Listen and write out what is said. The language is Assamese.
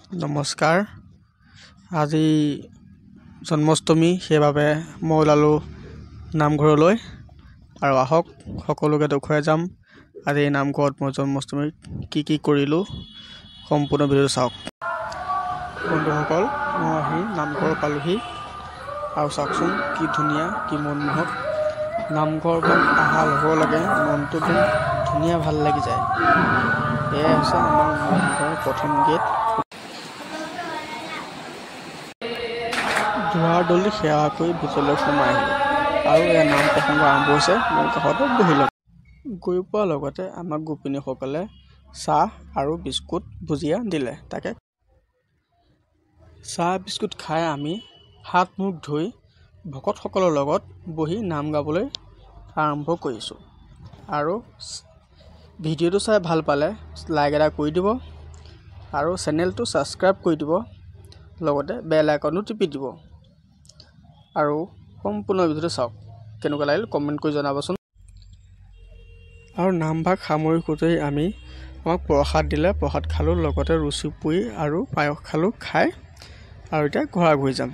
নমস্কাৰ। আজি জন্মাষ্টমী, সেইবাবে মই ওলালোঁ নামঘৰলৈ। আৰু আহক সকলোকে দেখুৱাই যাম আজি এই নামঘৰত মই জন্মাষ্টমীত কি কৰিলোঁ। সম্পূৰ্ণ ভিডিঅ'টো চাওক। বন্ধুসকল, মই আহি নামঘৰ পালোহি আৰু চাওকচোন কি ধুনীয়া, কি মনমোহক। নামঘৰখন অহাৰ লগে লগে মনটো একদম ধুনীয়া ভাল লাগি যায়। এয়াই হৈছে আমাৰ নামঘৰৰ প্ৰথম গেট। দুৱাৰ দলি সেৱা কৰি ভিতৰলৈ সোমাই আহিলোঁ আৰু এয়া নাম প্ৰসংগ আৰম্ভ হৈছে। মই কাষতে বহি ল'ম। গৈ পোৱাৰ লগতে আমাক গোপিনীসকলে চাহ আৰু বিস্কুট ভুজিয়া দিলে। তাকে চাহ বিস্কুট খাই আমি হাত মুখ ধুই ভকতসকলৰ লগত বহি নাম গাবলৈ আৰম্ভ কৰিছোঁ। আৰু ভিডিঅ'টো চাই ভাল পালে লাইক এটা কৰি দিব আৰু চেনেলটো ছাবস্ক্ৰাইব কৰি দিব, লগতে বেল আইকনটো টিপি দিব। আৰু সম্পূৰ্ণ ভিডিঅ'টো চাওক, কেনেকুৱা লাগিল কমেণ্ট কৰি জনাবচোন। আৰু নামভাগ সামৰি সুতৰি আমাক প্ৰসাদ দিলে, প্ৰসাদ খালোঁ, লগতে ৰুচি পুৰি আৰু পায়স খালোঁ। খাই আৰু এতিয়া ঘূৰি যাম।